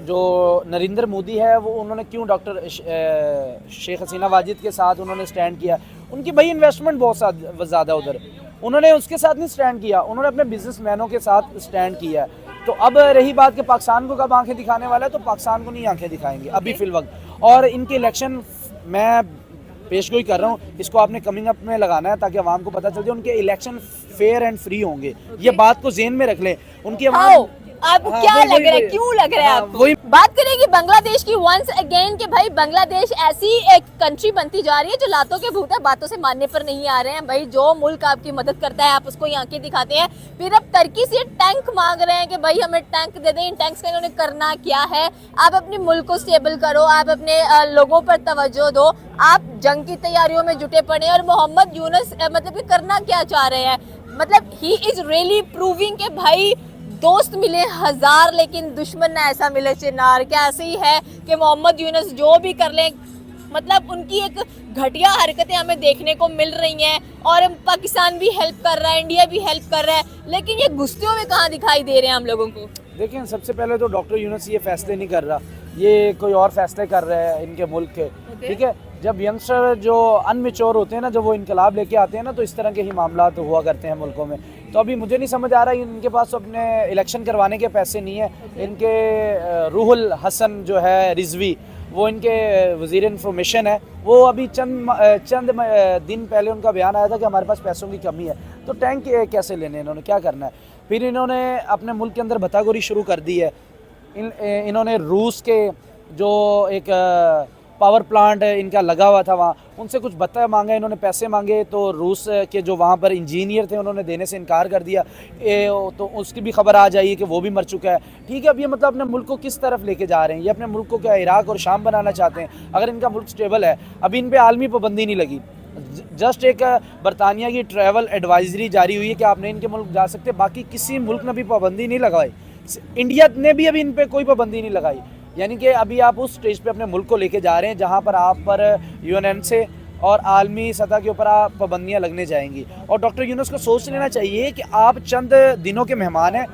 जो नरेंद्र मोदी है वो उन्होंने क्यों डॉक्टर शेख हसीना वाजिद के साथ उन्होंने स्टैंड किया। उनकी भाई इन्वेस्टमेंट बहुत ज़्यादा उधर, उन्होंने उसके साथ नहीं स्टैंड किया, उन्होंने अपने बिजनेसमैनों के साथ स्टैंड किया है। तो अब रही बात कि पाकिस्तान को कब आंखें दिखाने वाला है, तो पाकिस्तान को नहीं आंखें दिखाएंगे अभी फिलवक्त। और इनके इलेक्शन मैं पेशगोई कर रहा हूँ, इसको आपने कमिंग अप में लगाना है ताकि आवाम को पता चल जाए उनके इलेक्शन फेयर एंड फ्री होंगे। ये बात को जेहन में रख लें। उनकी आपको क्या लग रहा है, क्यों लग रहा है आपको? वही बात करेंगे बांग्लादेश की वंस अगेन कि भाई बांग्लादेश ऐसी एक कंट्री बनती जा रही है जो लातों के भूत है, बातों से मानने पर नहीं आ रहे हैं। भाई जो मुल्क आपकी मदद करता है आप उसको ही आंखें दिखाते हैं, फिर अब टर्की से टैंक मांग रहे हैं कि भाई हमें टैंक दे दें। इन टैंक्स का इन्होंने करना क्या है? आप अपने मुल्क को स्टेबल करो, आप अपने लोगों पर तवज्जो दो, आप जंग की तैयारियों में जुटे पड़े। और मोहम्मद यूनुस मतलब कि करना क्या चाह रहे हैं? मतलब ही इज रियली प्रूविंग के भाई दोस्त मिले हजार लेकिन दुश्मन ना ऐसा मिले चिनार। क्या ऐसे ही है कि मोहम्मद यूनुस जो भी कर ले, मतलब उनकी एक घटिया हरकतें हमें देखने को मिल रही हैं और पाकिस्तान भी हेल्प कर रहा है, इंडिया भी हेल्प कर रहा है, लेकिन ये गुस्से में कहाँ दिखाई दे रहे हैं हम लोगों को? देखिए, सबसे पहले तो डॉक्टर यूनुस ये फैसले नहीं कर रहा, ये कोई और फैसले कर रहे हैं इनके मुल्क के। ठीक है, जब यंगस्टर जो अनमेच्योर होते हैं ना, जब वो इनकलाब लेके आते हैं ना, तो इस तरह के ही मामला तो हुआ करते हैं मुल्कों में। तो अभी मुझे नहीं समझ आ रहा है, इनके पास अपने इलेक्शन करवाने के पैसे नहीं है। इनके रूहुल हसन जो है रिजवी, वो इनके वज़ीर इंफॉर्मेशन है, वो अभी चंद दिन पहले उनका बयान आया था कि हमारे पास पैसों की कमी है। तो टैंक कैसे लेने, इन्होंने क्या करना है? फिर इन्होंने अपने मुल्क के अंदर भत्ताखोरी शुरू कर दी है। इन्होंने रूस के जो एक पावर प्लांट इनका लगा हुआ था वहाँ, उनसे कुछ भत्ता मांगा, इन्होंने पैसे मांगे, तो रूस के जो वहाँ पर इंजीनियर थे उन्होंने देने से इनकार कर दिया। तो उसकी भी खबर आ जाइए कि वो भी मर चुका है। ठीक है, अब ये मतलब अपने मुल्क को किस तरफ लेके जा रहे हैं? ये अपने मुल्क को क्या इराक और शाम बनाना चाहते हैं? अगर इनका मुल्क स्टेबल है, अभी इन पर आलमी पाबंदी नहीं लगी, जस्ट एक बरतानिया की ट्रैवल एडवाइजरी जारी हुई है कि आप नहीं इनके मुल्क जा सकते, बाकी किसी मुल्क ने भी पाबंदी नहीं लगाई। इंडिया ने भी अभी इन पर कोई पाबंदी नहीं लगाई। यानी कि अभी आप उस स्टेज पे अपने मुल्क को लेके जा रहे हैं जहां पर आप पर यूएनएन से और आलमी सतह के ऊपर आप पाबंदियां लगने जाएंगी। और डॉक्टर यूनुस को सोच लेना चाहिए कि आप चंद दिनों के मेहमान हैं।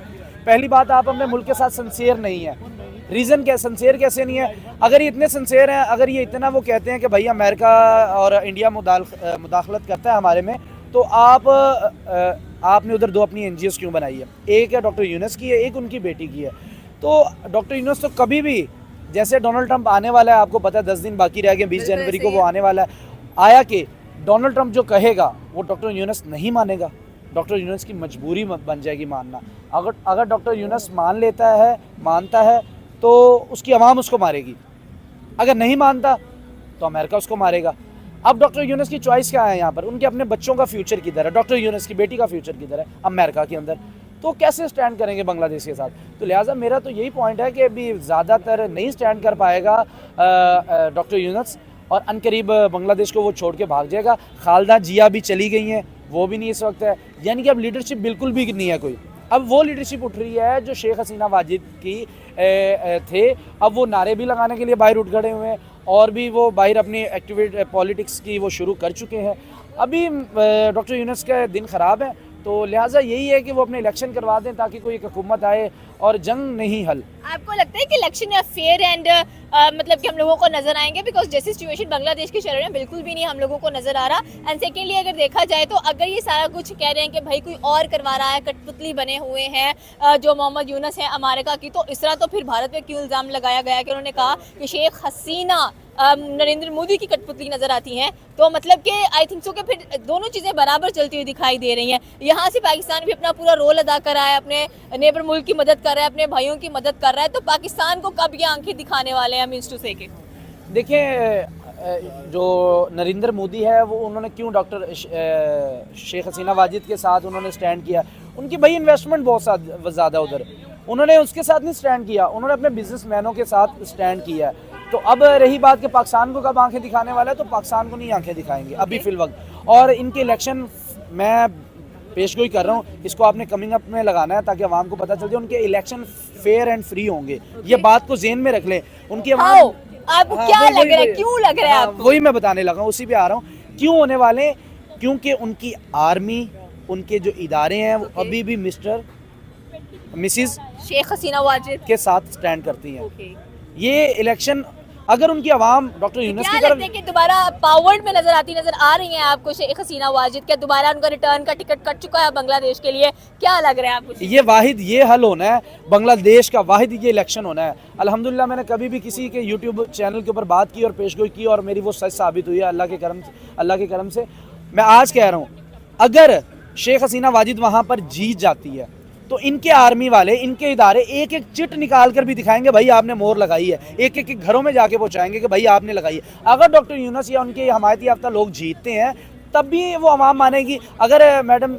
पहली बात, आप अपने मुल्क के साथ सिंसियर नहीं है। रीज़न क्या, सिंसियर कैसे नहीं है? अगर ये इतने सिंसियर हैं, अगर ये इतना वो कहते हैं कि भाई अमेरिका और इंडिया मुदाखलत करता है हमारे में, तो आपने उधर दो अपनी NGOs क्यों बनाई है? एक है डॉक्टर यूनुस की है, एक उनकी बेटी की है। तो डॉक्टर यूनुस तो कभी भी, जैसे डोनाल्ड ट्रंप आने वाला है, आपको पता है 10 दिन बाकी रह गए, 20 जनवरी को वो आने वाला है। आया कि डोनाल्ड ट्रंप जो कहेगा वो डॉक्टर यूनुस नहीं मानेगा, डॉक्टर यूनुस की मजबूरी बन जाएगी मानना। अगर डॉक्टर यूनुस मानता है तो उसकी आवाम उसको मारेगी, अगर नहीं मानता तो अमेरिका उसको मारेगा। अब डॉक्टर यूनुस की चॉइस क्या है यहाँ पर? उनके अपने बच्चों का फ्यूचर किधर है? डॉक्टर यूनुस की बेटी का फ्यूचर किधर है? अमेरिका के अंदर। तो कैसे स्टैंड करेंगे बांग्लादेश के साथ? तो लिहाजा मेरा तो यही पॉइंट है कि अभी ज़्यादातर नहीं स्टैंड कर पाएगा डॉक्टर यूनुस, और अनकरीब बांग्लादेश को वो छोड़ के भाग जाएगा। खालदा जिया भी चली गई हैं, वो भी नहीं इस वक्त है। यानी कि अब लीडरशिप बिल्कुल भी नहीं है कोई। अब वो लीडरशिप उठ रही है जो शेख हसीना वाजिद की थे। अब वो नारे भी लगाने के लिए बाहर उठ खड़े हुए हैं, और भी वो बाहर अपनी एक्टिविटी पॉलिटिक्स की वो शुरू कर चुके हैं। अभी डॉक्टर यूनुस का दिन ख़राब है, तो लिहाजा यही है कि वो अपने इलेक्शन करवा दें ताकि कोई एक हुकूमत आए, और जंग नहीं हल। आपको लगता है कि इलेक्शन या फेयर एंड मतलब कि हम लोगों को नजर आएंगे? बिकॉज जैसी सिचुएशन बांग्लादेश की चल रही है बिल्कुल भी नहीं हम लोगों को नजर आ रहा। एंड सेकेंडली अगर देखा जाए तो अगर ये सारा कुछ कह रहे हैं कि भाई कोई और करवा रहा है, कठपुतली बने हुए हैं जो मोहम्मद यूनुस है अमेरिका की, तो इस तरह तो फिर भारत पे क्यों इल्ज़ाम लगाया गया कि उन्होंने कहा कि शेख हसीना नरेंद्र मोदी की कठपुतली नजर आती हैं? तो मतलब कि आई थिंक सो कि फिर दोनों चीज़ें बराबर चलती हुई दिखाई दे रही हैं। यहाँ से पाकिस्तान भी अपना पूरा रोल अदा कर रहा है, अपने नेबर मुल्क की मदद कर रहा है, अपने भाइयों की मदद कर रहा है, तो पाकिस्तान को कब ये आंखें दिखाने वाले हैं मीन्स टू से के? देखिए, जो नरेंद्र मोदी है वो उन्होंने क्यों डॉक्टर शेख हसीना वाजिद के साथ उन्होंने स्टैंड किया। उनकी भाई इन्वेस्टमेंट बहुत ज़्यादा उधर, उन्होंने उसके साथ नहीं स्टैंड किया, उन्होंने अपने बिजनेसमैनों के साथ स्टैंड किया है। तो अब रही बात कि पाकिस्तान को कब आंखें दिखाने वाला है, तो पाकिस्तान को नहीं आंखें दिखाएंगे अभी फिलवक्त। और इनके इलेक्शन मैं पेशगोई कर रहा हूँ, इसको आपने कमिंग अप में लगाना है ताकि आवाम को पता चल जाए उनके इलेक्शन फेयर एंड फ्री होंगे। ये बात को जेहन में रख लें। उनकी आपको क्या लग रहा है, क्यों लग रहा है आपको? वही मैं बताने लगा हूँ, उसी पे आ रहा हूँ। क्यों होने वाले? क्योंकि उनकी आर्मी, उनके जो इदारे हैं वो अभी भी मिसिस शेख हसीना वाजिद के साथ स्टैंड करती हैं। ओके। ये इलेक्शन अगर उनकी आवाम डॉक्टर यूनुस क्या की लगता है तरफ, कि दोबारा पावर्ड में नजर आ रही हैं आपको शेख हसीना वाजिद? क्या दोबारा उनका रिटर्न का टिकट कट चुका है बांग्लादेश के लिए? क्या लग रहा है आपको? ये वाहिद ये हल होना है बांग्लादेश का, वाहिद ये इलेक्शन होना है। अल्हम्दुलिल्लाह मैंने कभी भी किसी के यूट्यूब चैनल के ऊपर बात की और पेशगोई की और मेरी वो सच साबित हुई है अल्लाह के करम से। मैं आज कह रहा हूँ, अगर शेख हसीना वाजिद वहाँ पर जीत जाती है तो इनके आर्मी वाले, इनके इदारे एक एक चिट निकाल कर भी दिखाएंगे भाई आपने मोहर लगाई है, एक एक घरों में जाके पहुँचाएंगे कि भाई आपने लगाई है। अगर डॉक्टर यूनुस या उनके हमायती याफ्ता लोग जीतते हैं तब भी वो अवाम मानेगी। अगर मैडम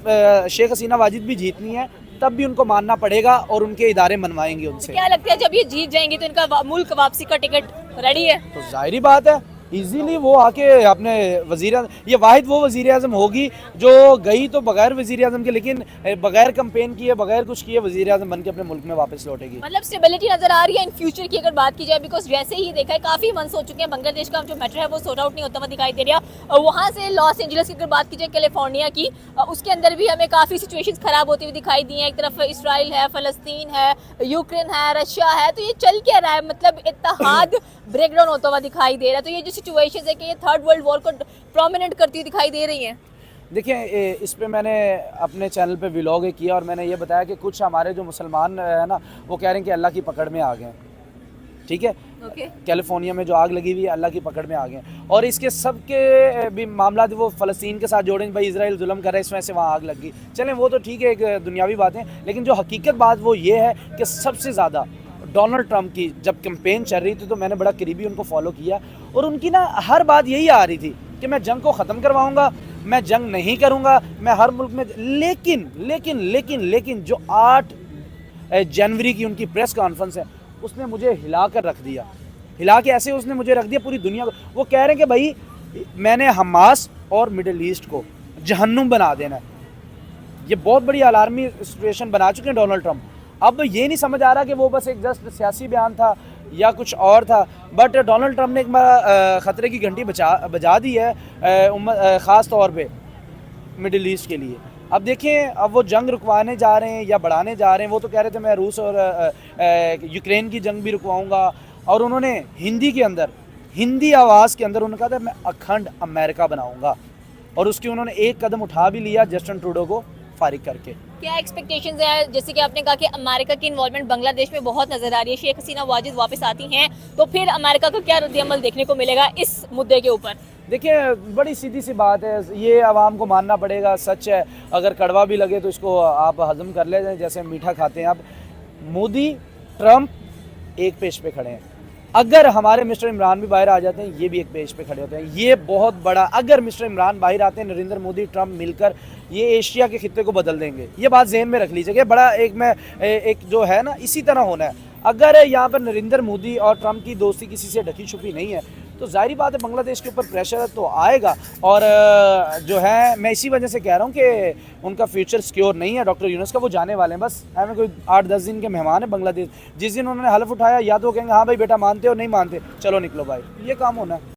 शेख हसीना वाजिद भी जीतनी है तब भी उनको मानना पड़ेगा और उनके इदारे मनवाएंगे उनसे। क्या लगता है जब ये जीत जाएंगे तो इनका मुल्क वापसी का टिकट रेडी है? तो जाहिर बात है इजीली वो आके अपने वजीर, ये वाहिद वो वजीर आज़म होगी जो गई तो बगैर वजीर आज़म के, लेकिन बगैर कंपेन किए बगैर कुछ किए वजीर आज़म बन के अपने मुल्क में वापस लौटेगी। मतलब स्टेबिलिटी नजर आ रही है इन फ्यूचर की अगर बात की जाए, बिकॉज जैसे ही देखा है काफी मंथ्स हो चुके हैं बांग्लादेश का जो मैटर है वो सॉर्ट आउट नहीं होता हुआ दिखाई दे रहा। और वहाँ से लॉस एंजलिस की अगर बात की जाए कैलिफोर्निया की, उसके अंदर भी हमें काफी सिचुएशंस खराब होती हुई दिखाई दी है। एक तरफ इसराइल है, फलस्तीन है, यूक्रेन है, रशिया है, तो ये चल क्या रहा है? मतलब इत्तेहाद ब्रेकडाउन होता हुआ दिखाई दे रहा है। तो ये जो सिचुएशन है कि ये थर्ड वर्ल्ड वॉर को प्रोमिनेंट करती हुई दिखाई दे रही हैं। देखिए इस पे मैंने अपने चैनल पे व्लॉग किया और मैंने ये बताया कि कुछ हमारे जो मुसलमान है ना वो कह रहे हैं कि अल्लाह की पकड़ में आ गए, ठीक है। कैलिफोर्निया में जो आग लगी हुई है अल्लाह की पकड़ में आ गए, और इसके सब के भी मामला वो फ़लस्तीन के साथ जोड़ें, भाई इसराइल जुल्म कर रहा है इस वजह से वहाँ आग लग गई। चलें वो तो ठीक है, एक दुनियावी बात है, लेकिन जो हकीकत बात वो ये है कि सबसे ज़्यादा डोनाल्ड ट्रंप की जब कैंपेन चल रही थी तो मैंने बड़ा करीबी उनको फॉलो किया और उनकी ना हर बात यही आ रही थी कि मैं जंग को ख़त्म करवाऊंगा, मैं जंग नहीं करूंगा, मैं हर मुल्क में। लेकिन लेकिन लेकिन लेकिन जो 8 जनवरी की उनकी प्रेस कॉन्फ्रेंस है उसने मुझे हिला कर रख दिया, हिला के ऐसे उसने मुझे रख दिया पूरी दुनिया को। वो कह रहे हैं कि भाई मैंने हमास और मिडल ईस्ट को जहन्नुम बना देना है। ये बहुत बड़ी अलार्मी सिचुएशन बना चुके हैं डोनाल्ड ट्रंप। अब ये नहीं समझ आ रहा कि वो बस एक जस्ट सियासी बयान था या कुछ और था, बट डोनाल्ड ट्रंप ने एक बार ख़तरे की घंटी बजा दी है ख़ास तौर पे मिडिल ईस्ट के लिए। अब देखें अब वो जंग रुकवाने जा रहे हैं या बढ़ाने जा रहे हैं। वो तो कह रहे थे मैं रूस और यूक्रेन की जंग भी रुकवाऊंगा, और उन्होंने हिंदी के अंदर, हिंदी आवाज़ के अंदर उन्होंने कहा था मैं अखंड अमेरिका बनाऊंगा, और उसकी उन्होंने एक कदम उठा भी लिया जस्टिन ट्रूडो को फारिग करके। क्या एक्सपेक्टेशंस है? जैसे कि आपने कहा कि अमेरिका की इन्वॉल्वमेंट बांग्लादेश में बहुत नजर आ रही है, शेख हसीना वाजिद वापस आती हैं तो फिर अमेरिका का क्या रद्द-ए-अमल देखने को मिलेगा इस मुद्दे के ऊपर? देखिए बड़ी सीधी सी बात है, ये आवाम को मानना पड़ेगा, सच है। अगर कड़वा भी लगे तो इसको आप हजम कर ले, जैसे मीठा खाते हैं। अब मोदी ट्रंप एक पेज पे खड़े हैं, अगर हमारे मिस्टर इमरान भी बाहर आ जाते हैं ये भी एक पेज पे खड़े होते हैं। ये बहुत बड़ा, अगर मिस्टर इमरान बाहर आते हैं, नरेंद्र मोदी ट्रंप मिलकर ये एशिया के खित्ते को बदल देंगे। ये बात जहन में रख लीजिएगा। बड़ा एक जो है ना इसी तरह होना है। अगर यहाँ पर नरेंद्र मोदी और ट्रंप की दोस्ती किसी से ढकी छुपी नहीं है तो जाहिर बात है बांग्लादेश के ऊपर प्रेशर तो आएगा। और जो है मैं इसी वजह से कह रहा हूँ कि उनका फ्यूचर सिक्योर नहीं है डॉक्टर यूनुस का। वो जाने वाले हैं, बस हमें कोई 8-10 दिन के मेहमान है बांग्लादेश। जिस दिन उन्होंने हलफ उठाया या तो कहेंगे हाँ भाई बेटा मानते हो, नहीं मानते चलो निकलो भाई, ये काम होना है।